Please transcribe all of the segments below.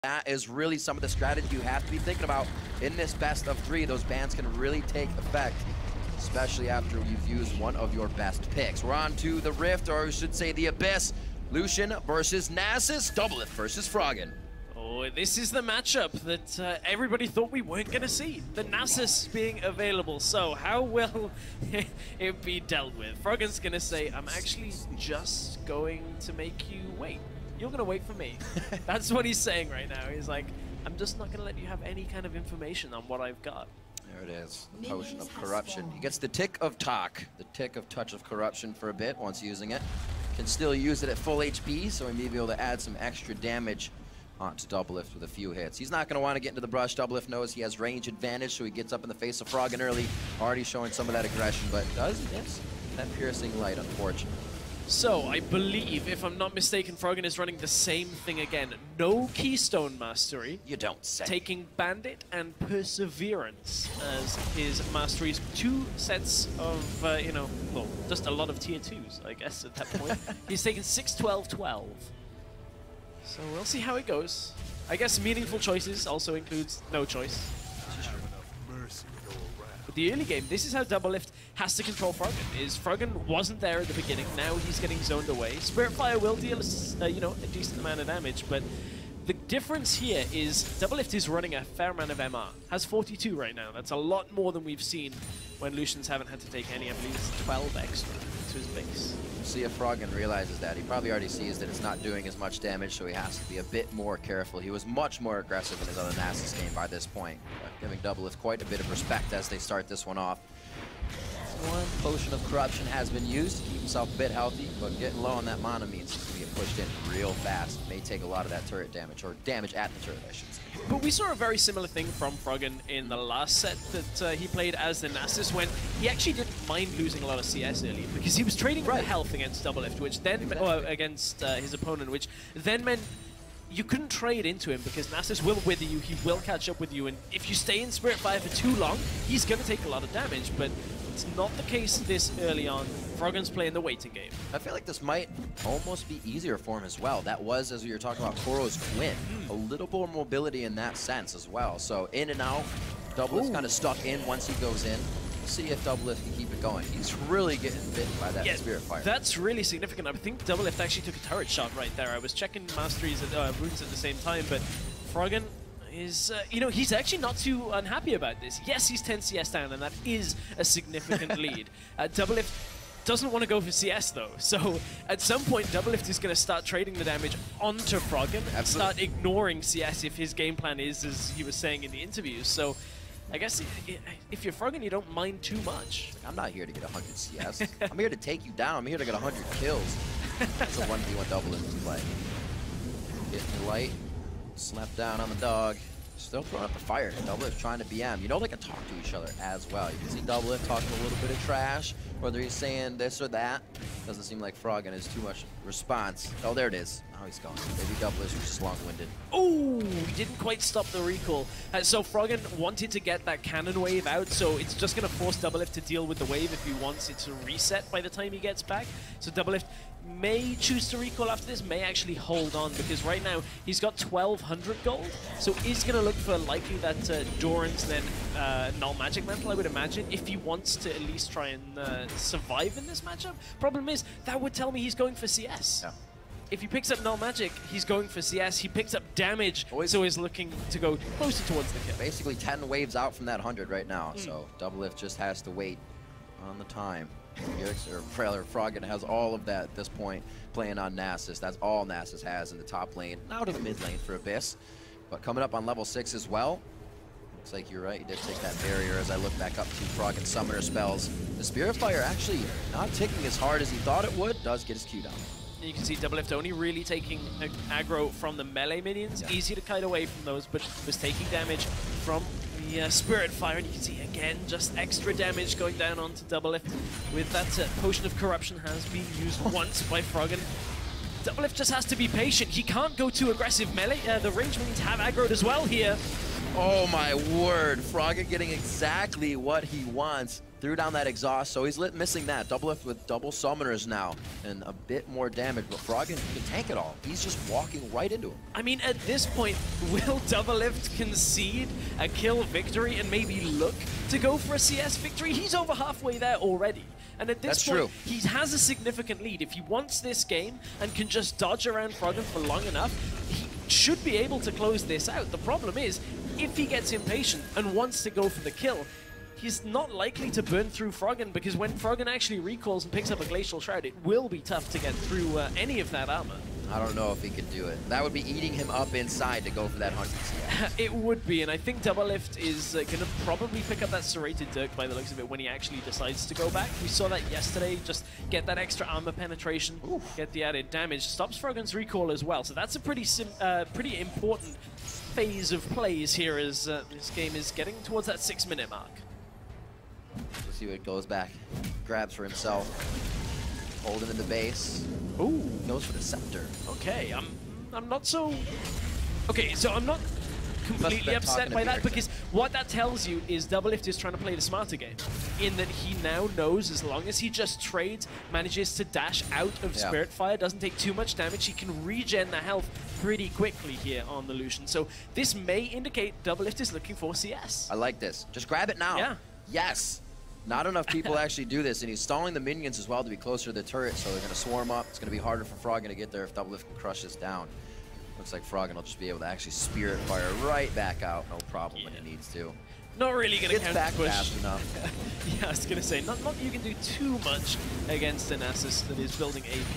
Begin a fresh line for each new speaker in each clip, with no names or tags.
That is really some of the strategy you have to be thinking about in this best of 3. Those bans can really take effect, especially after you've used one of your best picks. We're on to the Rift, or I should say the Abyss. Lucian versus Nasus, Doublelift versus Froggen.
Oh, this is the matchup that everybody thought we weren't going to see. The Nasus being available. So how will it be dealt with? Froggen's going to say, I'm actually just going to make you wait. You're going to wait for me. That's what he's saying right now. He's like, I'm just not going to let you have any kind of information on what I've got.
There it is, the potion of corruption. He gets the tick of talk, the tick of touch of corruption for a bit once using it. Can still use it at full HP, so he may be able to add some extra damage onto Doublelift with a few hits. He's not going to want to get into the brush. Doublelift knows he has range advantage, so he gets up in the face of Froggen early, already showing some of that aggression, but does miss that piercing light, unfortunately.
So, I believe, if I'm not mistaken, Froggen is running the same thing again. No Keystone Mastery.
You don't say.
Taking Bandit and Perseverance as his masteries. 2 sets of, you know, well, just a lot of tier 2s, I guess, at that point. He's taken 6, 12, 12. So we'll see how it goes. I guess meaningful choices also includes no choice. But the early game, this is how Doublelift has to control Froggen. Is Froggen wasn't there at the beginning, now he's getting zoned away. Spirit Fire will deal, you know, a decent amount of damage, but the difference here is Doublelift is running a fair amount of MR. Has 42 right now. That's a lot more than we've seen when Lucians haven't had to take any. I believe it's 12 extra to his base.
See if Froggen realizes that. He probably already sees that it's not doing as much damage, so he has to be a bit more careful. He was much more aggressive in his other Nasus game by this point, but giving Doublelift quite a bit of respect as they start this one off. One potion of corruption has been used to keep himself a bit healthy, but getting low on that mana means he's going to get pushed in real fast. May take a lot of that turret damage, or damage at the turret, I should say.
But we saw a very similar thing from Froggen in the last set that he played as the Nasus, when he actually didn't mind losing a lot of CS early because he was trading for health against Doublelift, which then against his opponent, which then meant you couldn't trade into him because Nasus will wither you, he will catch up with you, and if you stay in Spirit Fire for too long, he's going to take a lot of damage, but it's not the case this early on. Froggen's playing the waiting game.
I feel like this might almost be easier for him as well. That was, as we were talking about, Koro's twin. A little more mobility in that sense as well. So in and out, Doublelift's kind of stuck in once he goes in. We'll see if Doublelift can keep it going. He's really getting bitten by that Spirit Fire.
That's really significant. I think Doublelift actually took a turret shot right there. I was checking masteries at runes at the same time, but Froggen is, you know, he's actually not too unhappy about this. Yes, he's 10 CS down, and that is a significant lead. Doublelift doesn't want to go for CS though, so at some point Doublelift is going to start trading the damage onto Froggen and start ignoring CS if his game plan is as he was saying in the interviews. So I guess if you're Froggen, you don't mind too much.
I'm not here to get 100 CS. I'm here to take you down. I'm here to get 100 kills. That's a 1v1 Doublelift to play. Getting the light, slap down on the dog. Still throwing up the fire. Doublelift trying to BM. You know they can talk to each other as well. You can see Doublelift talking a little bit of trash, whether he's saying this or that. Doesn't seem like Froggen has too much response. Oh, there it is. Now he's gone. Maybe Doublelift was just long-winded.
Oh, he didn't quite stop the recall. So Froggen wanted to get that cannon wave out, so it's just going to force Doublelift to deal with the wave if he wants it to reset by the time he gets back. So Doublelift may choose to recall after this, may actually hold on, because right now he's got 1200 gold, so he's going to look for likely that Doran's then null magic mantle, I would imagine, if he wants to at least try and survive in this matchup. Problem is, that would tell me he's going for CS.
Yeah.
If he picks up null magic, he's going for CS. He picks up damage, so he's looking to go closer towards the kill.
Basically 10 waves out from that 100 right now, so Doublelift just has to wait on the time. Froggen has all of that at this point, playing on Nasus. That's all Nasus has in the top lane. Now to the mid lane for Abyss, but coming up on level 6 as well. Looks like you're right, he did take that barrier as I look back up to Froggen's summoner spells. The Spirit Fire actually not ticking as hard as he thought it would, does get his Q down.
You can see Doublelift only really taking aggro from the melee minions. Yeah. Easy to kite away from those, but was taking damage from the Spirit Fire. And you can see, again, just extra damage going down onto Doublelift. With that Potion of Corruption has been used once by Froggen. Doublelift just has to be patient. He can't go too aggressive melee. The range minions have aggroed as well here.
Oh my word, Froggen getting exactly what he wants. Threw down that exhaust, so he's missing that. Doublelift with double summoners now, and a bit more damage, but Froggen can tank it all. He's just walking right into him.
I mean, at this point, will Doublelift concede a kill victory and maybe look to go for a CS victory? He's over halfway there already. And at this point, he has a significant lead. If he wants this game and can just dodge around Froggen for long enough, he should be able to close this out. The problem is, if he gets impatient and wants to go for the kill, he's not likely to burn through Froggen, because when Froggen actually recalls and picks up a Glacial Shroud, it will be tough to get through any of that armor.
I don't know if he could do it. That would be eating him up inside to go for that 100 CS.
It would be, and I think Doublelift is going to probably pick up that Serrated Dirk by the looks of it when he actually decides to go back. We saw that yesterday, just get that extra armor penetration, get the added damage. Stops Froggen's recall as well, so that's a pretty important phase of plays here as this game is getting towards that 6-minute mark.
Let's see what goes back. Grabs for himself. Holding in the base.
Ooh.
Goes for the scepter.
Okay, I'm not so... Okay, so I'm not completely upset by that, because what that tells you is Doublelift is trying to play the smarter game, in that he now knows as long as he just trades, manages to dash out of Spirit Fire, doesn't take too much damage, he can regen the health pretty quickly here on the Lucian. So this may indicate Doublelift is looking for CS.
I like this. Just grab it now.
Yeah.
Yes. Not enough people actually do this, and he's stalling the minions as well to be closer to the turret, so they're going to swarm up. It's going to be harder for Froggen to get there if Doublelift can crush this down. Looks like Froggen will just be able to actually Spirit Fire right back out, no problem when he needs to.
Not really going to counter
back
push.
fast enough.
Yeah, I was going to say, not you can do too much against a Nasus that is building AP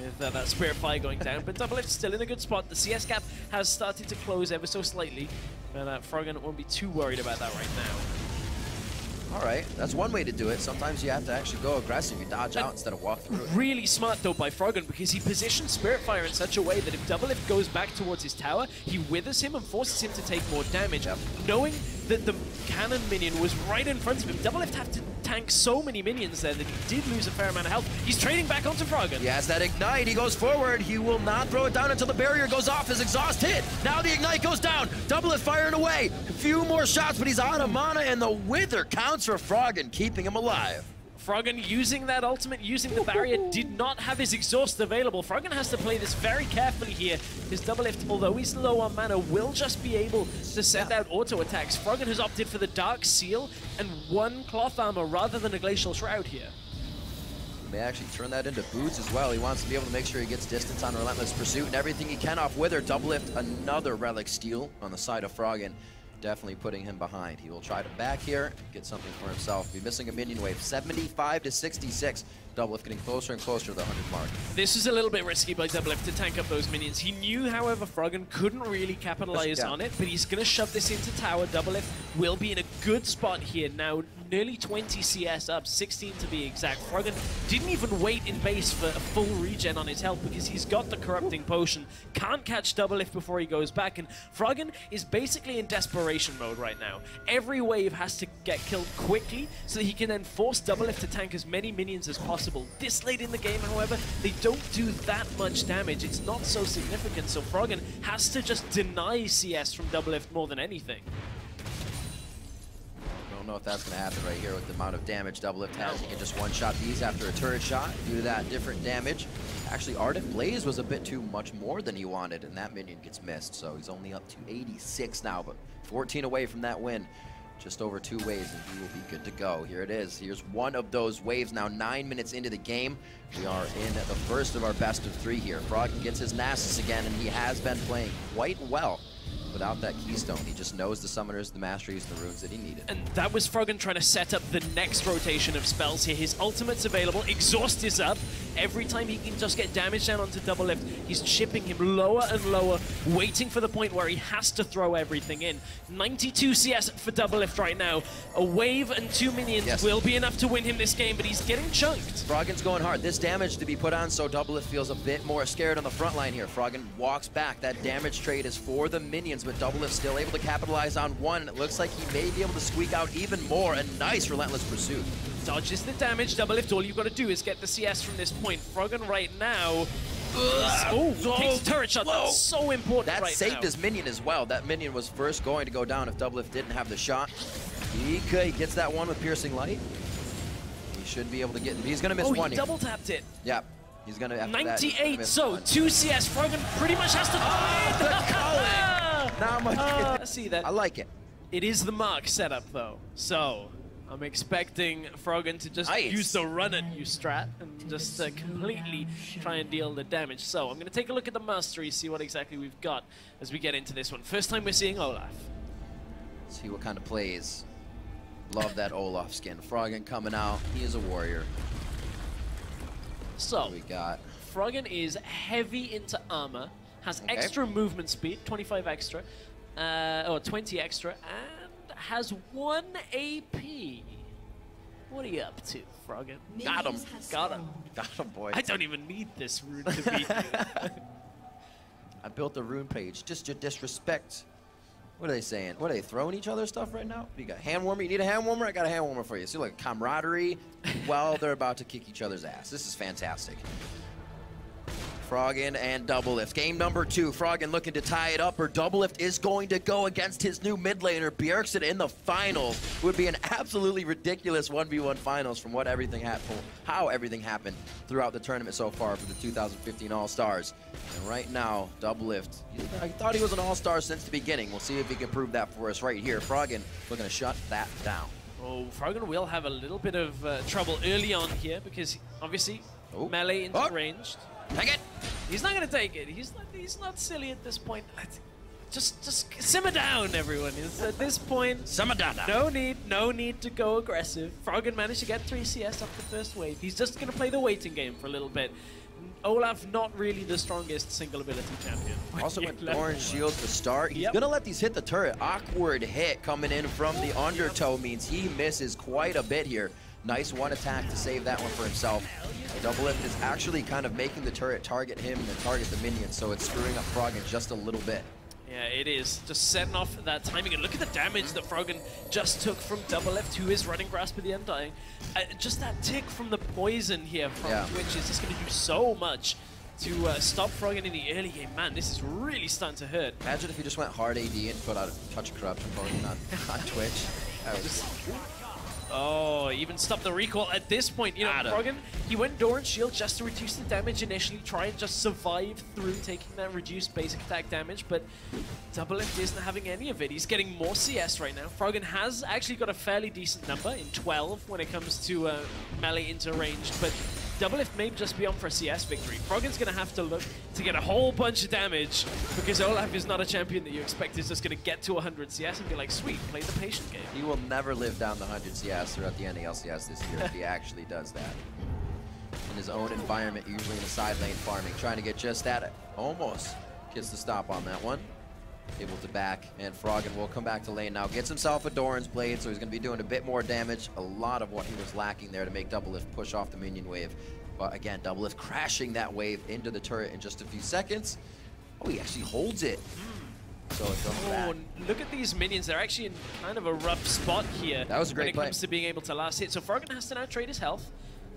with that Spirit Fire going down, but Doublelift's still in a good spot. The CS gap has started to close ever so slightly, but Froggen won't be too worried about that right now.
All right, that's one way to do it. Sometimes you have to actually go aggressive. You dodge out instead of walk through it.
Really smart, though, by Froggen, because he positions Spirit Fire in such a way that if Doublelift goes back towards his tower, he withers him and forces him to take more damage. Knowing that the cannon minion was right in front of him, Doublelift had to tank so many minions there that he did lose a fair amount of health. He's trading back onto Froggen.
He has that Ignite. He goes forward. He will not throw it down until the barrier goes off. His exhaust hit. Now the Ignite goes down. Doublelift firing away. A few more shots, but he's out of mana, and the Wither counts for Froggen, keeping him alive.
Froggen using that ultimate, using the barrier, did not have his exhaust available. Froggen has to play this very carefully here. His Doublelift, although he's low on mana, will just be able to send out auto attacks. Froggen has opted for the Dark Seal and 1 Cloth Armor rather than a Glacial Shroud here.
He may actually turn that into boots as well. He wants to be able to make sure he gets distance on Relentless Pursuit and everything he can off Wither. Doublelift, another Relic Steal on the side of Froggen. Definitely putting him behind. He will try to back here, get something for himself. Be missing a minion wave, 75 to 66. Doublelift getting closer and closer to the 100 mark.
This is a little bit risky by Doublelift to tank up those minions. He knew, however, Froggen couldn't really capitalize on it, but he's going to shove this into tower. Doublelift will be in a good spot here now. Nearly 20 CS up, 16 to be exact. Froggen didn't even wait in base for a full regen on his health because he's got the Corrupting Potion. Can't catch Doublelift before he goes back, and Froggen is basically in desperation mode right now. Every wave has to get killed quickly so that he can then force Doublelift to tank as many minions as possible. This late in the game, however, they don't do that much damage. It's not so significant, so Froggen has to just deny CS from Doublelift more than anything.
Don't know if that's going to happen right here with the amount of damage Doublelift has. He can just one-shot these after a turret shot. Due to that, different damage. Actually, Ardent Blaze was a bit too much more than he wanted, and that minion gets missed. So he's only up to 86 now, but 14 away from that win. Just over 2 waves, and he will be good to go. Here it is. Here's one of those waves now, 9 minutes into the game. We are in the first of our best of 3 here. Froggen gets his Nasus again, and he has been playing quite well. Without that keystone, he just knows the summoners, the masteries, the runes that he needed.
And that was Froggen trying to set up the next rotation of spells here. His ultimate's available, exhaust is up. Every time he can just get damage down onto Doublelift, he's chipping him lower and lower, waiting for the point where he has to throw everything in. 92 CS for Doublelift right now. A wave and 2 minions will be enough to win him this game, but he's getting chunked.
Froggen's going hard. This damage to be put on, so Doublelift feels a bit more scared on the front line here. Froggen walks back. That damage trade is for the minions, but Doublelift still able to capitalize on one. It looks like he may be able to squeak out even more. A nice Relentless Pursuit.
Dodges the damage. Doublelift, all you've got to do is get the CS from this point. Froggen right now Oh, takes a turret shot. That's so important
That
right
saved
now.
his minion as well. That minion was first going to go down if Doublelift didn't have the shot. He gets that one with Piercing Light. He should be able to get. He's gonna miss one.
Oh, he
here.
double tapped it.
Yeah, he's gonna. After
98.
that,
So
one.
2 CS. Froggen pretty much has to.
Now
I see that.
I like it.
It is the Mark setup though. So I'm expecting Froggen to just use the run at you strat and just completely try and deal the damage. So I'm going to take a look at the mastery, see what exactly we've got as we get into this one. First time we're seeing Olaf.
See what kind of plays. Love that Olaf skin. Froggen coming out. He is a warrior.
So
What we got?
Froggen is heavy into armor, has extra movement speed, 25 extra, or 20 extra, and has 1 AP. What are you up to, Froggen?
Got him.
Got him.
Got him, boy.
I don't even need this rune to beat you.
I built a rune page. Just your disrespect. What are they saying? What are they throwing each other stuff right now? You got hand warmer? You need a hand warmer? I got a hand warmer for you. See, like camaraderie while they're about to kick each other's ass. This is fantastic. Froggen and Doublelift. Game number 2. Froggen looking to tie it up, or Doublelift is going to go against his new mid laner, Bjergsen, in the finals. It would be an absolutely ridiculous 1v1 finals from what everything happened, how everything happened throughout the tournament so far for the 2015 All-Stars. And right now, Doublelift, I thought he was an All-Star since the beginning. We'll see if he can prove that for us right here. Froggen looking to shut that down.
Oh, Froggen will have a little bit of trouble early on here because obviously melee into ranged.
Take it!
He's not going to take it. He's not silly at this point. Just simmer down, everyone. At this point,
simmer down.
No need to go aggressive. Froggen managed to get 3 CS off the first wave. He's just going to play the waiting game for a little bit. Olaf, not really the strongest single ability champion.
Also went orange shield to start. He's going to let these hit the turret. Awkward hit coming in from the undertow means he misses quite a bit here. Nice one attack to save that one for himself. Doublelift is actually kind of making the turret target him and target the minions, so it's screwing up Froggen just a little bit.
Yeah, it is. Just setting off that timing. And look at the damage that Froggen just took from Doublelift, who is running Grasp of the Undying. Just that tick from the poison here from Twitch is just going to do so much to stop Froggen in the early game. Man, this is really starting to hurt.
Imagine if he just went hard AD and put out a touch of corruption poison on Twitch.
Oh, even stop the recall at this point. You know, Froggen, he went Doran Shield just to reduce the damage initially, try and just survive through taking that reduced basic attack damage, but Doublelift isn't having any of it. He's getting more CS right now. Froggen has actually got a fairly decent number in 12 when it comes to melee into ranged, but Doublelift may just be on for a CS victory. Froggen's going to have to look to get a whole bunch of damage because Olaf is not a champion that you expect is just going to get to 100 CS and be like, sweet, play the patient game.
He will never live down the 100 CS throughout the NALCS this year if he actually does that. In his own environment, usually in the side lane farming, trying to get just that. Almost gets the stop on that one. Able to back, and Froggen will come back to lane now. Gets himself a Doran's Blade, so he's going to be doing a bit more damage. A lot of what he was lacking there to make Doublelift push off the minion wave. But again, Doublelift crashing that wave into the turret in just a few seconds. Oh, he actually holds it. So it comes back.
Look at these minions. They're actually in kind of a rough spot here.
That was a great play.
When it comes to being able to last hit. So Froggen has to now trade his health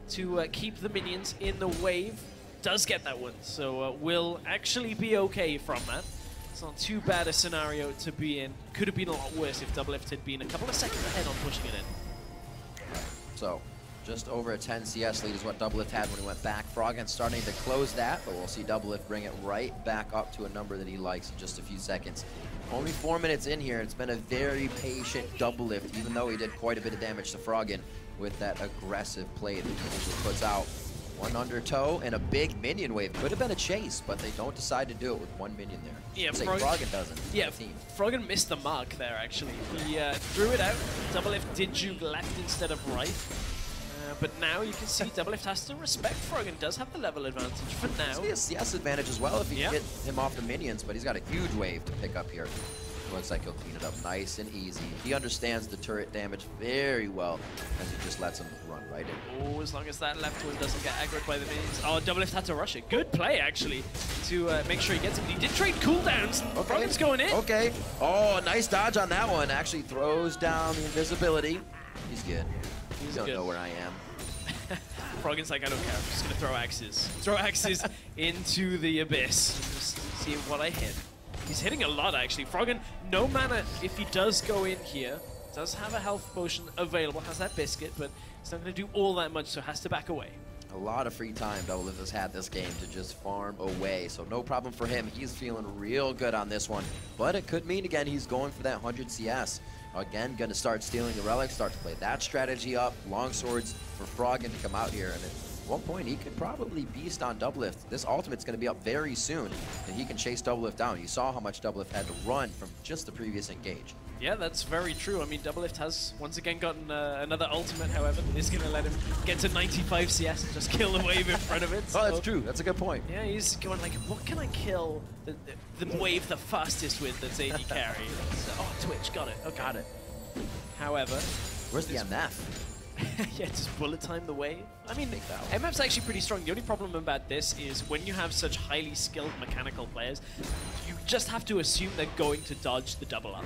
to keep the minions in the wave. Does get that one, so will actually be okay from that. It's not too bad a scenario to be in. Could have been a lot worse if Doublelift had been a couple of seconds ahead on pushing it in.
So, just over a 10 CS lead is what Doublelift had when he went back. Froggen starting to close that, but we'll see Doublelift bring it right back up to a number that he likes in just a few seconds. Only 4 minutes in here, it's been a very patient Doublelift, even though he did quite a bit of damage to Froggen with that aggressive play that he usually puts out. One undertow and a big minion wave. Could have been a chase, but they don't decide to do it with one minion there.
Yeah,
Froggen doesn't.
Yeah, Froggen missed the mark there, actually. He threw it out. Doublelift did juke left instead of right. But now you can see Doublelift has to respect Froggen. Does have the level advantage for now.
It's a CS advantage as well if he can get him off the minions, but he's got a huge wave to pick up here. Looks like he'll clean it up nice and easy. He understands the turret damage very well as he just lets him run right in.
Oh, as long as that left one doesn't get aggroed by the minions. Oh, Doublelift had to rush it. Good play, actually, to make sure he gets him. He did trade cooldowns. Froggen's going in.
Okay. Oh, nice dodge on that one. Actually throws down the invisibility. He's good. You don't know where I am.
Froggen's like, I don't care, I'm just gonna throw axes. Throw axes into the abyss. Just see what I hit. He's hitting a lot, actually. Froggen, no mana if he does go in here. Does have a health potion available, has that biscuit, but it's not going to do all that much, so has to back away.
A lot of free time Doublelift has had this game to just farm away, so no problem for him. He's feeling real good on this one, but it could mean, again, he's going for that 100 CS. Again, going to start stealing the relics, start to play that strategy up. Long swords for Froggen to come out here, and at one point, he could probably beast on Doublelift. This ultimate's going to be up very soon, and he can chase Doublelift down. You saw how much Doublelift had to run from just the previous engage.
Yeah, that's very true. I mean, Doublelift has once again gotten another ultimate, however, that is going to let him get to 95 CS and just kill the wave in front of it. So,
oh, that's true. That's a good point.
Yeah, he's going like, what can I kill the wave the fastest with that's AD carry? Oh, Twitch, got it. Okay.
Got it.
However,
where's the MF?
yeah, just bullet time the wave. I mean, MF's actually pretty strong. The only problem about this is when you have such highly skilled mechanical players, you just have to assume they're going to dodge the double up.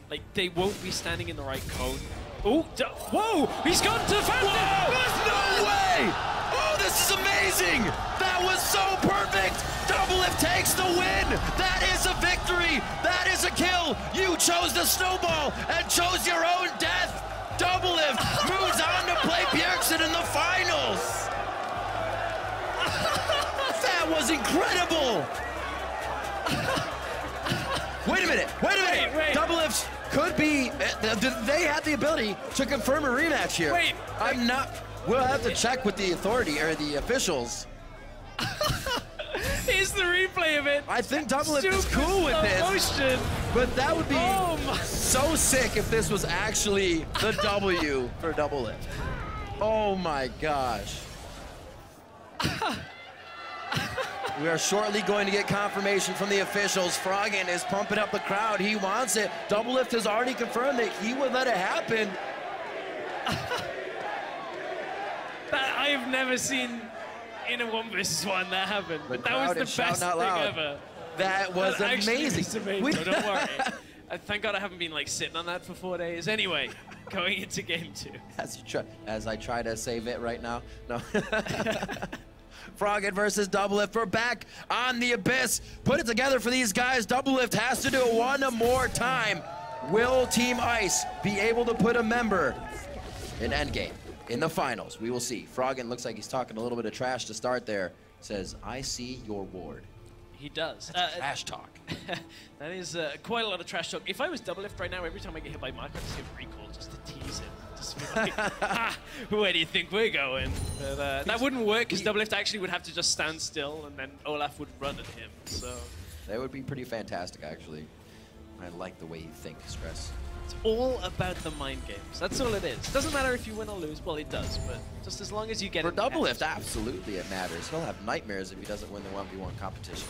Like, they won't be standing in the right cone. Oh, whoa! He's gone to Fountain!
There's no way! Oh, this is amazing! That was so perfect! Doublelift takes the win! That is a victory! That is a kill! You chose the snowball and chose your own death! Doublelift moves on to play Bjergsen in the finals! That was incredible! Wait a minute!
Wait.
Doublelift could be... They had the ability to confirm a rematch here.
Wait.
I'm not... We'll have to check with the authority or the officials.
Here's the replay of it.
I think Doublelift is cool with this.
Motion.
But that would be so sick if this was actually the W for Doublelift. Oh my gosh. We are shortly going to get confirmation from the officials. Froggen is pumping up the crowd. He wants it. Doublelift has already confirmed that he would let it happen.
That I have never seen in a 1v1 that happened. That was the best thing ever.
That was amazing.
Don't worry. Thank God I haven't been like sitting on that for 4 days. Anyway, going into game 2.
As I try to save it right now. No. Froggen versus Doublelift. We're back on the Abyss. Put it together for these guys. Doublelift has to do it one more time. Will Team Ice be able to put a member in endgame in the finals? We will see. Froggen looks like he's talking a little bit of trash to start there. Says, I see your ward.
He does.
That's trash talk.
That is quite a lot of trash talk. If I was Doublelift right now, every time I get hit by Mark, I'd just give recall just to tease him. Just be like, where do you think we're going? But, that wouldn't work because Doublelift actually would have to just stand still and then Olaf would run at him. So
that would be pretty fantastic, actually. I like the way you think, Stress.
It's all about the mind games. That's all it is. It doesn't matter if you win or lose. Well, it does, but just as long as you get
it. For Doublelift, absolutely it matters. He'll have nightmares if he doesn't win the 1v1 competition.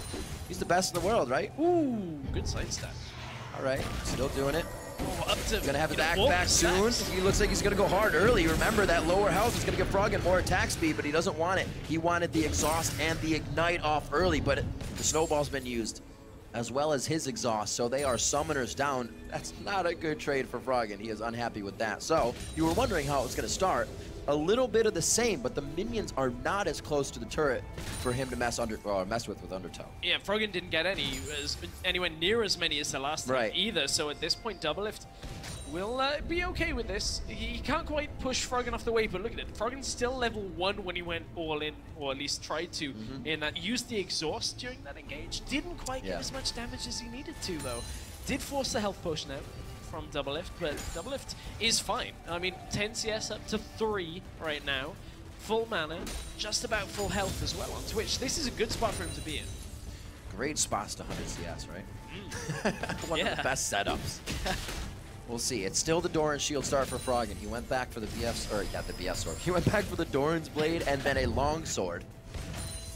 He's the best in the world, right?
Ooh, good side stat.
All right, still doing it.
Oh, up to,
gonna have his back soon. He looks like he's gonna go hard early. Remember that lower health is gonna give Froggen more attack speed, but he doesn't want it. He wanted the exhaust and the ignite off early, but the snowball's been used, as well as his exhaust, so they are summoners down. That's not a good trade for Froggen. He is unhappy with that. So, you were wondering how it was going to start. A little bit of the same, but the minions are not as close to the turret for him to mess with Undertow.
Yeah, Froggen didn't get anywhere near as many as the last time either, so at this point, Doublelift will be okay with this. He can't quite push Froggen off the way, but look at it. Froggen's still level 1 when he went all in, or at least tried to, in that used the exhaust during that engage. Didn't quite get as much damage as he needed to, though. Did force the health potion out from Doublelift, but Doublelift is fine. I mean, 10 CS up to 3 right now. Full mana, just about full health as well on Twitch. This is a good spot for him to be in.
Great spots to 100 CS, right? One of the best setups. We'll see. It's still the Doran shield start for Froggen. He went back for the BF, or yeah, the BF sword. He went back for the Doran's blade and then a long sword.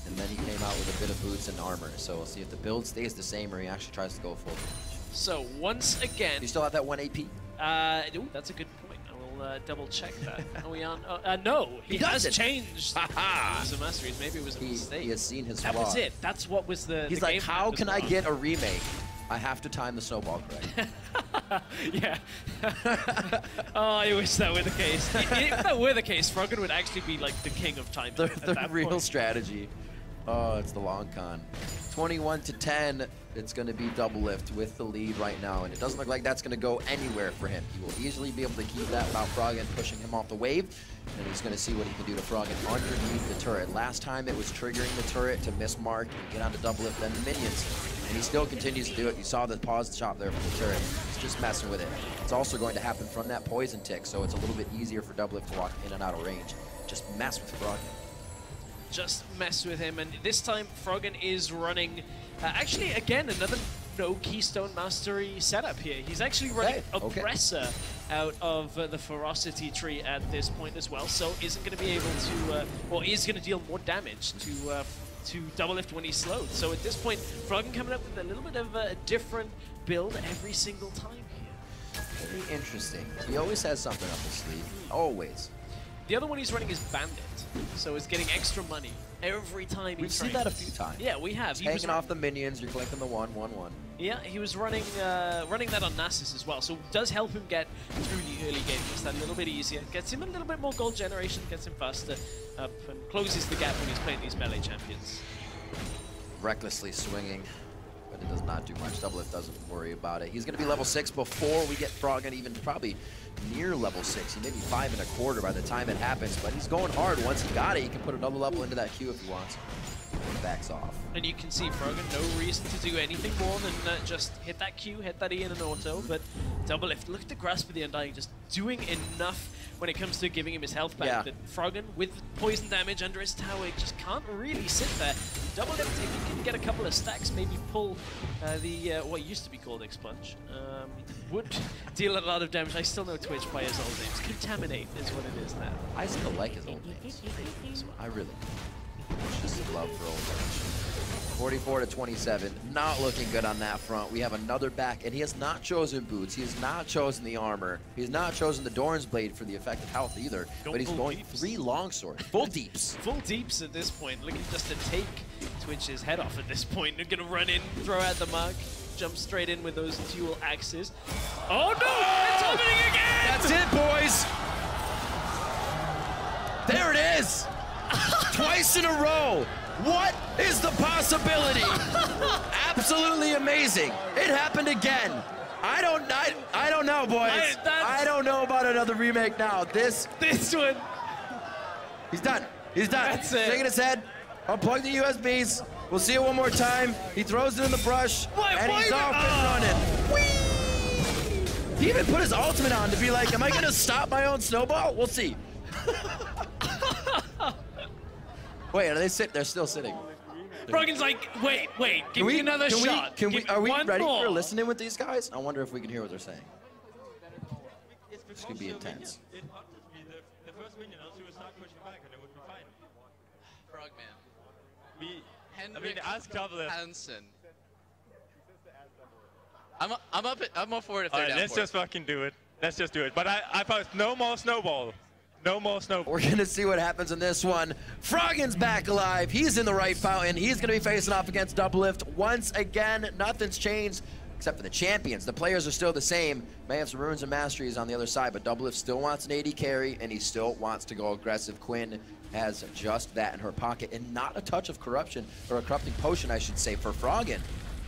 And then he came out with a bit of boots and armor. So we'll see if the build stays the same or he actually tries to go full damage.
So once again...
You still have that 1 AP?
Ooh, that's a good point. I will double check that. Are we on? No, he has changed some masteries. Maybe it was a mistake.
He has seen his flaw.
That was it. That's what was the
He's like, how can I get a remake I have to time the snowball correct.
Yeah. Oh, I wish that were the case. If that were the case, Froggen would actually be like the king of timing.
The real point. Strategy. Oh, it's the long con. 21-10. It's going to be Doublelift with the lead right now, and it doesn't look like that's going to go anywhere for him. He will easily be able to keep that without Froggen pushing him off the wave, and he's going to see what he can do to Froggen underneath the turret. Last time it was triggering the turret to miss mark and get onto Doublelift, then the minions, and he still continues to do it. You saw the pause shot there from the turret. He's just messing with it. It's also going to happen from that poison tick, so it's a little bit easier for Doublelift to walk in and out of range. Just mess with Froggen.
Just mess with him, and this time Froggen is running actually again another no Keystone Mastery setup here. He's actually running Oppressor out of the Ferocity tree at this point as well, so isn't going to be able to or is going to deal more damage to Doublelift when he's slowed. So at this point Froggen coming up with a little bit of a different build every single time here.
Very interesting. He always has something up his sleeve. Always.
The other one he's running is Bandit, so it's getting extra money every time.
We've seen that a few times.
Yeah, we have.
He's hanging off the minions, you're clicking the 1-1-1.
Yeah, he was running that on Nasus as well, so it does help him get through the early game just that little bit easier. Gets him a little bit more gold generation, gets him faster up, and closes the gap when he's playing these melee champions.
Recklessly swinging, but it does not do much. Doublelift doesn't worry about it. He's going to be level 6 before we get Froggen even probably near level 6. He may be 5.25 by the time it happens, but he's going hard. Once he got it, he can put another level into that queue if he wants. He backs off.
And you can see Froggen, no reason to do anything more than just hit that Q, hit that E in an auto, but Doublelift, look at the grasp of the Undying, just doing enough when it comes to giving him his health back. That Froggen, with poison damage under his tower, just can't really sit there. Doublelift, if he can get a couple of stacks, maybe pull what used to be called Expunge, would deal a lot of damage. I still know Twitch by his old names. Contaminate is what it is now.
I still like his old names. I really do. It's just love for old names. 44-27. Not looking good on that front. We have another back, and he has not chosen boots. He has not chosen the armor. He's not chosen the Doran's Blade for the effective health either. But he's going deeps. 3 longswords. Full deeps.
Full deeps at this point. Looking just to take Twitch's head off at this point. They're going to run in, throw out the mark, jump straight in with those dual axes. Oh no! It's happening again!
That's it, boys! There it is! Twice in a row! What is the possibility? Absolutely amazing! It happened again! I don't know, boys. I don't know about another remake now. This
one.
He's done. He's done.
That's it.
Shaking his head. Unplug the USBs. We'll see it one more time. He throws it in the brush, and he's off and running. Whee! He even put his ultimate on to be like, am I gonna stop my own snowball? We'll see. Wait, are they sit? They're still sitting.
Froggen's like, wait, give me another shot.
Are we ready for listening with these guys? I wonder if we can hear what they're saying. This could be intense.
The first minion also will start pushing back and it would be fine.
Frogman.
I mean, ask Doublelift.
Hansen. I'm up for it if they're down
let's just fucking do it. Let's just do it. But I post no more snowball. No more snowball.
We're going to see what happens in this one. Froggen's back alive. He's in the right fountain. He's going to be facing off against Doublelift. Once again, nothing's changed except for the champions. The players are still the same. May have some runes and masteries on the other side, but Doublelift still wants an AD carry, and he still wants to go aggressive. Quinn has just that in her pocket, and not a touch of corruption, or a corrupting potion, I should say, for Froggen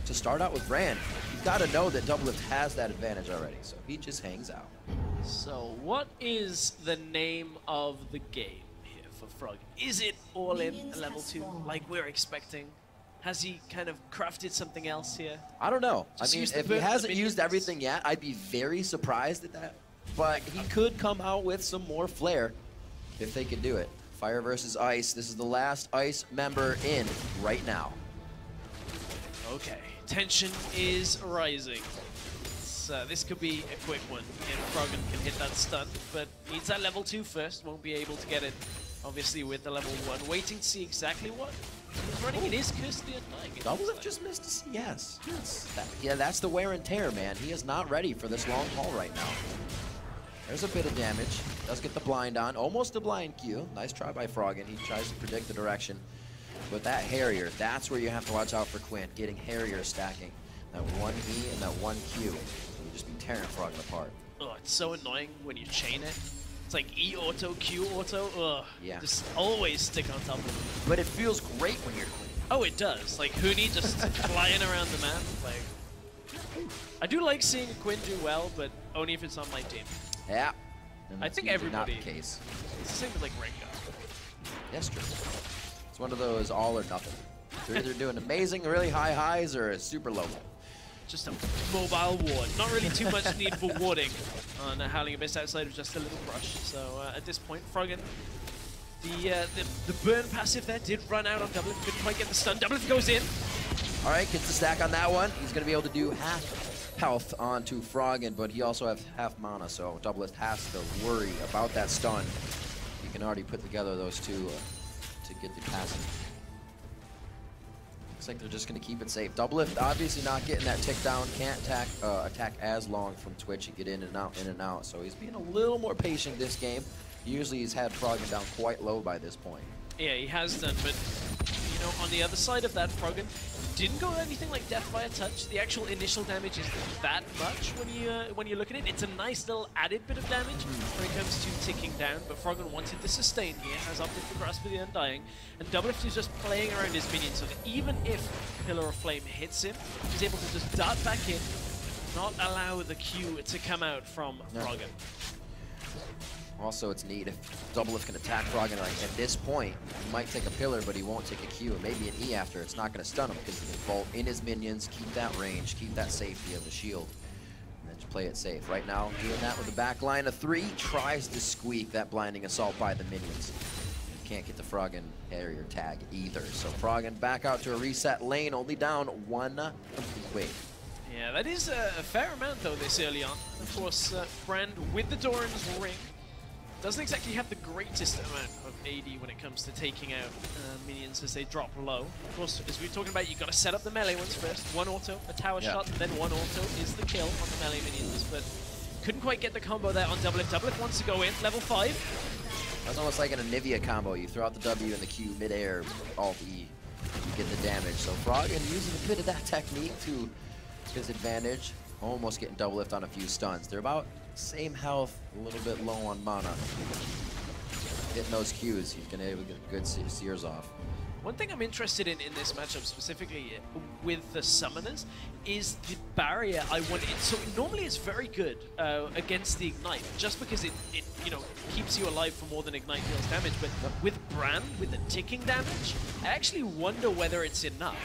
to start out with Brand. He's got to know that Doublelift has that advantage already, so he just hangs out.
So what is the name of the game here for Froggen? Is it all in level 2 like we're expecting? Has he kind of crafted something else here?
I don't know.
Just
I mean, if he hasn't used everything yet, I'd be very surprised at that. But he could come out with some more flair if they can do it. Fire versus Ice. This is the last Ice member in right now.
Okay, tension is rising. This could be a quick one if Froggen can hit that stun, but needs that level 2 first. Won't be able to get it, obviously, with the level 1. Waiting to see exactly what he's running. It is Curse the Undying.
Doublelift just missed a C. Yes. Yeah, that's the wear and tear, man. He is not ready for this long haul right now. There's a bit of damage. Does get the blind on. Almost a blind Q. Nice try by Froggen. He tries to predict the direction. But that Harrier, that's where you have to watch out for Quinn. Getting Harrier stacking. That one E and that one Q. You just be tearing Froggen apart.
Oh, it's so annoying when you chain it. It's like E auto, Q auto. Ugh.
Yeah.
Just always stick on top of it.
But it feels great when you're clean.
Oh, it does. Like Huni just flying around the map. Like, I do like seeing Quinn do well, but only if it's on my team.
Yeah.
I think everybody.
Not the case.
It's the same with like Rengar.
Yes, true. It's one of those all or nothing. They're either doing amazing, really high highs, or super low.
Just a mobile ward. Not really too much need for warding on Howling Abyss outside of just a little brush. So at this point, Froggen, the burn passive there did run out on Doublelift. Couldn't quite get the stun. Doublelift goes in.
All right, gets the stack on that one. He's going to be able to do half health onto Froggen, but he also has half mana, so Doublelift has to worry about that stun. You can already put together those two to get the passive. Looks like they're just going to keep it safe. Doublelift obviously not getting that tick down, can't attack as long from Twitch and get in and out, so he's being a little more patient this game. Usually he's had Froggen down quite low by this point.
Yeah, he has done, but you know, on the other side of that, Froggen didn't go anything like death by a touch. The actual initial damage isn't that much when you look at it. It's a nice little added bit of damage when it comes to ticking down, but Froggen wanted the sustain here, has opted for Grasp of the Undying, and Doublelift is just playing around his minions so that even if Pillar of Flame hits him, he's able to just dart back in, not allow the Q to come out from Froggen.
Also, it's neat if Doublelift can attack Froggen, like at this point, he might take a pillar, but he won't take a Q, and maybe an E after. It's not going to stun him because he can vault in his minions, keep that range, keep that safety of the shield, and then just play it safe. Right now, doing that with the back line of 3, tries to squeak that blinding assault by the minions. Can't get the Froggen area tag either. So Froggen back out to a reset lane, only down 1 complete wave.
Yeah, that is a fair amount though this early on. Of course, Brand with the Doran's ring doesn't exactly have the greatest amount of AD when it comes to taking out minions as they drop low. Of course, as we were talking about, you've got to set up the melee ones first. One auto, a tower shot, and then one auto is the kill on the melee minions. But couldn't quite get the combo there on Doublelift. Doublelift wants to go in, level 5.
That's almost like an Anivia combo. You throw out the W and the Q mid-air, Alt E, you get the damage. So Froggen using a bit of that technique to his advantage. Almost getting Doublelift on a few stuns. They're about same health, a little bit low on mana. Hitting those Qs, he's gonna able to get good sears off.
One thing I'm interested in this matchup specifically with the summoners is the barrier I want. So normally it's very good against the Ignite, just because it you know, keeps you alive for more than Ignite deals damage. But with Brand, with the ticking damage, I actually wonder whether it's enough.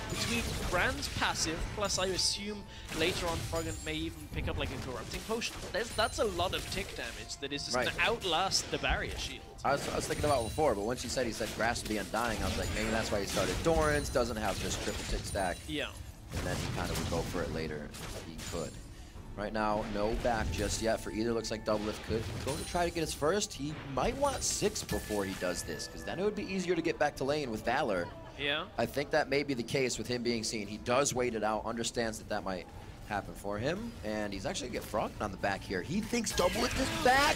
Between Brand's passive, plus I assume later on Froggen may even pick up like a Corrupting Potion, that's a lot of tick damage that is just going to outlast the barrier shield.
I was thinking about it before, but once he said Grasp of the Undying, I was like, maybe that's why he started Doran's, doesn't have just triple tick stack.
Yeah.
And then he kind of would go for it later if he could. Right now, no back just yet for either. Looks like Doublelift could go to try to get his first. He might want 6 before he does this, because then it would be easier to get back to lane with Valor.
Yeah.
I think that may be the case with him being seen. He does wait it out, understands that that might happen for him, and he's actually going to get Froggen on the back here. He thinks Doublelift is back.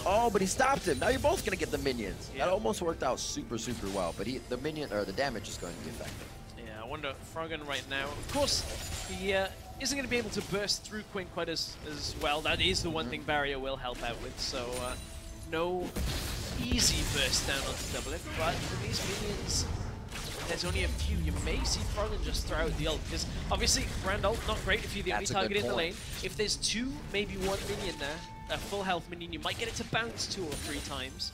Oh, but he stopped him. Now you're both going to get the minions.
Yeah.
That almost worked out super, super well, but the minion, or the damage is going to be effective.
Yeah, I wonder, Froggen right now, of course, he isn't going to be able to burst through Quinn quite as well. That is the one thing Barrier will help out with, so no easy burst down onto Doublelift, but for these minions, there's only a few. You may see Froggen just throw out the ult, because obviously Brand ult, not great if you're the only target in the lane. If there's 2, maybe 1 minion there, a full health minion, you might get it to bounce 2 or 3 times.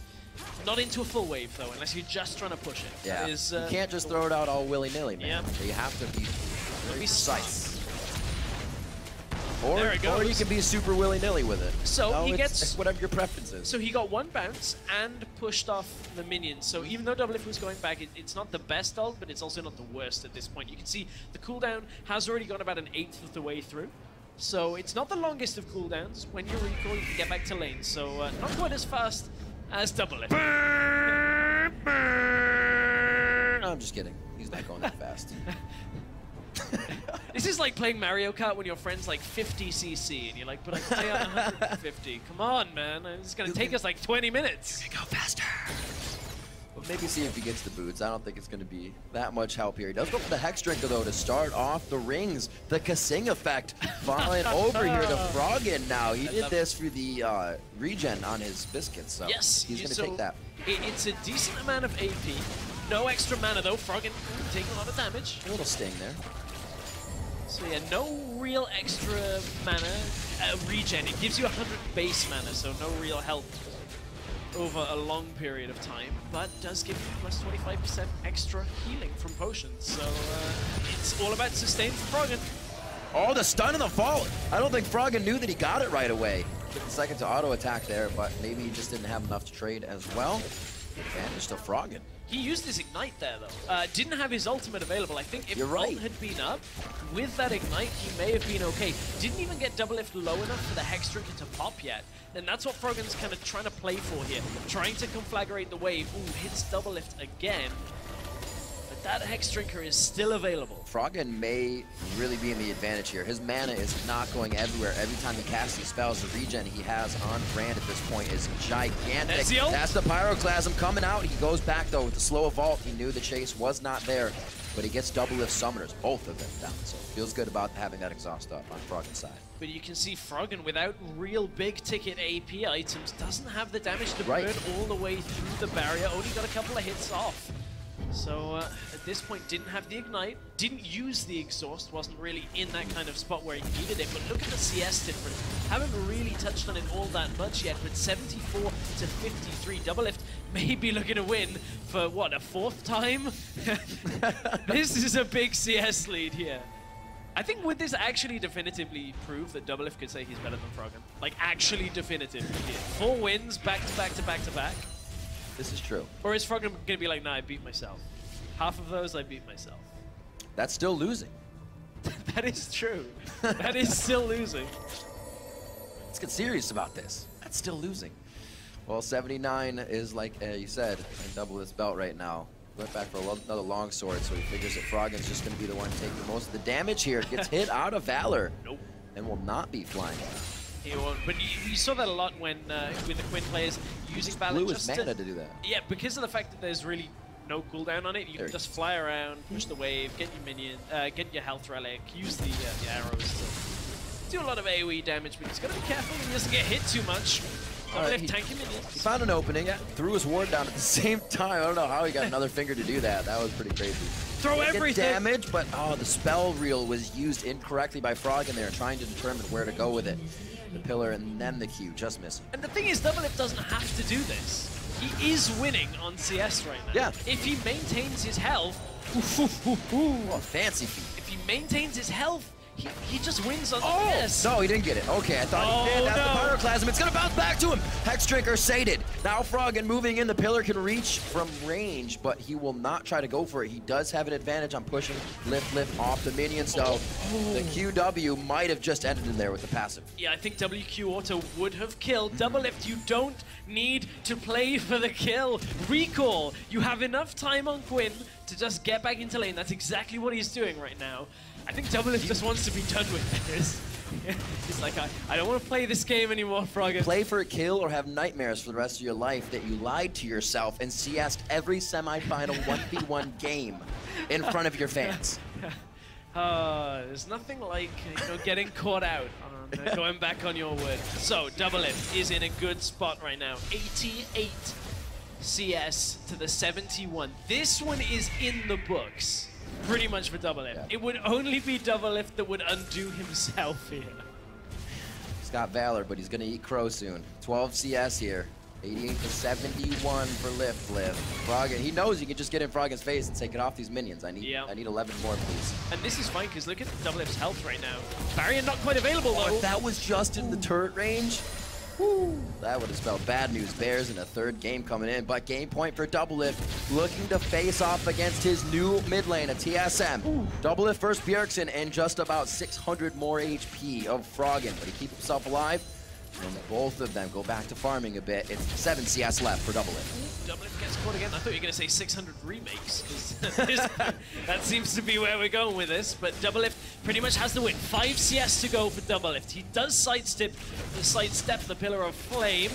Not into a full wave though, unless you're just trying to push it.
Yeah,
you
can't just throw it out all willy-nilly, man.
Yeah.
So you have to be very precise.
There it goes.
Or you can be super willy-nilly with it.
So he gets
whatever your preference is.
So he got 1 bounce and pushed off the minions. So even though Doublelift was going back, it's not the best ult, but it's also not the worst at this point. You can see the cooldown has already gone about 1/8 of the way through. So it's not the longest of cooldowns. When you recall, you can get back to lane. So not quite as fast as Doublelift.
No, I'm just kidding. He's not going that fast.
This is like playing Mario Kart when your friend's like 50 cc and you're like, but I can play at 150. Come on, man. It's going to take us like 20 minutes.
You can go faster. Maybe see if he gets the boots. I don't think it's going to be that much help here. He does go for the Hex Drinker, though, to start off the rings. The Kasing effect falling over here to Froggen now. He did this for the regen on his biscuits, so
yes,
he's going to take that.
It's a decent amount of AP. No extra mana, though. Froggen taking a lot of damage.
A little sting there.
So yeah, no real extra mana regen. It gives you 100 base mana, so no real help over a long period of time, but does give you plus 25% extra healing from potions. So it's all about sustain for Froggen.
Oh, the stun and the fall. I don't think Froggen knew that he got it right away. Took a second to auto attack there, but maybe he just didn't have enough to trade as well. Advantage to Froggen.
He used his Ignite there, though. Didn't have his ultimate available. I think if ult had been up, with that Ignite, he may have been okay. Didn't even get Doublelift low enough for the Hex Drinker to pop yet. And that's what Froggen's kind of trying to play for here. Trying to conflagrate the wave. Ooh, hits Doublelift again. But that Hex Drinker is still available. Froggen
may really be in the advantage here. His mana is not going everywhere. Every time he casts these spells, the regen he has on brand at this point is gigantic. That's the Pyroclasm coming out. He goes back, though, with the slow vault. He knew the chase was not there, but he gets Doublelift Summoners, both of them down. So feels good about having that exhaust up on Froggen's side.
But you can see Froggen, without real big-ticket AP items, doesn't have the damage to burn all the way through the barrier. Only got a couple of hits off. So at this point, didn't have the Ignite, didn't use the exhaust, wasn't really in that kind of spot where he needed it. But look at the CS difference. Haven't really touched on it all that much yet, but 74 to 53. Doublelift may be looking to win for, what, a fourth time? This is a big CS lead here. I think would this actually definitively prove that Doublelift could say he's better than Froggen? Like, actually definitively here. 4 wins back to back to back to back.
This is true.
Or is Froggen gonna be like, nah, I beat myself? Half of those, I beat myself.
That's still losing.
That is true. That is still losing.
Let's get serious about this. That's still losing. Well, 79 is, like you said, in Doublelift's belt right now. Went back for another longsword, so he figures that Froggen's just going to be the one taking most of the damage here. Gets hit out of Valor.
Nope.
And will not be flying.
He won't. But you saw that a lot when with the Quinn players using Valor.
Blew his mana to do that.
Yeah, because of the fact that there's really no cooldown on it, you can just fly around, push the wave, get your minion, get your health relic, use the arrows to do a lot of AoE damage. But he's got to be careful he doesn't get hit too much. He
found an opening, threw his ward down at the same time. I don't know how he got another finger to do that. That was pretty crazy.
Throw everything.
Damage, but the spell reel was used incorrectly by Froggen there, trying to determine where to go with it. The pillar and then the Q, just missing.
And the thing is, Doublelift doesn't have to do this. He is winning on CS right now.
Yeah.
If he maintains his health,
oh, fancy feat.
If he maintains his health, he just wins on CS.
No, he didn't get it. Okay, I thought he did. That's the Pyroclasm. It's going to bounce back to him. Hex Drinker sated. Now Froggen moving in. The pillar can reach from range, but he will not try to go for it. He does have an advantage on pushing lift off the minions, though. The QW might have just ended in there with the passive.
Yeah, I think WQ auto would have killed. Doublelift, you don't need to play for the kill. Recall. You have enough time on Quinn to just get back into lane. That's exactly what he's doing right now. I think Doublelift just wants to be done with this. He's like, I don't want to play this game anymore, Froggen.
Play for a kill or have nightmares for the rest of your life that you lied to yourself and CS'd every semifinal 1v1 game in front of your fans.
There's nothing like getting caught out on going back on your word. So Doublelift is in a good spot right now. 88 CS to the 71. This one is in the books. Pretty much for Doublelift. Yeah. It would only be Doublelift that would undo himself here.
He's got Valor, but he's going to eat crow soon. 12 CS here. 88 to 71 for Lift. Froggen, he knows he can just get in Froggen's face and say, get off these minions. I need 11 more, please.
And this is fine, because look at Doublelift's health right now. Barrier not quite available, though.
If that was just in the turret range, that would have spelled bad news. Bears in a third game coming in, but game point for Doublelift, looking to face off against his new mid lane, a TSM. Doublelift first Bjergsen and just about 600 more HP of Froggen, but he keeps himself alive. And both of them go back to farming a bit. It's 7 CS left for Doublelift.
Doublelift gets caught again. I thought you were going to say 600 remakes, because that seems to be where we're going with this. But Doublelift pretty much has the win. 5 CS to go for Doublelift. He does sidestep the Pillar of Flame.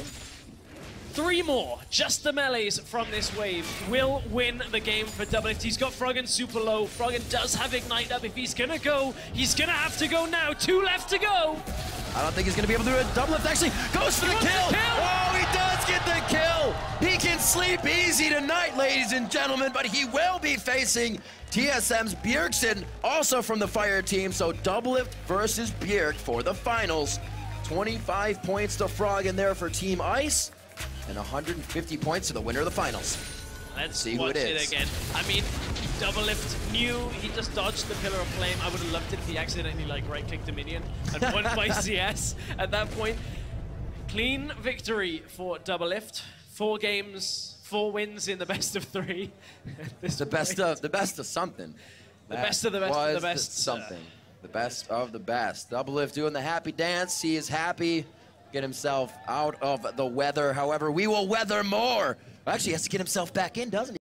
3 more, just the melees from this wave, will win the game for Doublelift. He's got Froggen super low. Froggen does have Ignite up. If he's gonna go, he's gonna have to go now. 2 left to go.
I don't think he's gonna be able to do it. Doublelift actually goes for the kill. Oh, he does get the kill. He can sleep easy tonight, ladies and gentlemen, but he will be facing TSM's Bjergsen, also from the Fire team. So Doublelift versus Bjerg for the finals. 25 points to Froggen there for Team Ice, and 150 points to the winner of the finals.
Let's
see
watch
who it is.
it again. I mean, Doublelift knew he just dodged the Pillar of Flame. I would have loved it if he accidentally like right-clicked a minion and won by CS at that point. Clean victory for Doublelift. 4 games, 4 wins in the best of 3.
The best of something.
The best of the best of the best.
Something. The best of the best. Doublelift doing the happy dance. He is happy. Get himself out of the weather. However, we will weather more. Actually, he has to get himself back in, doesn't he?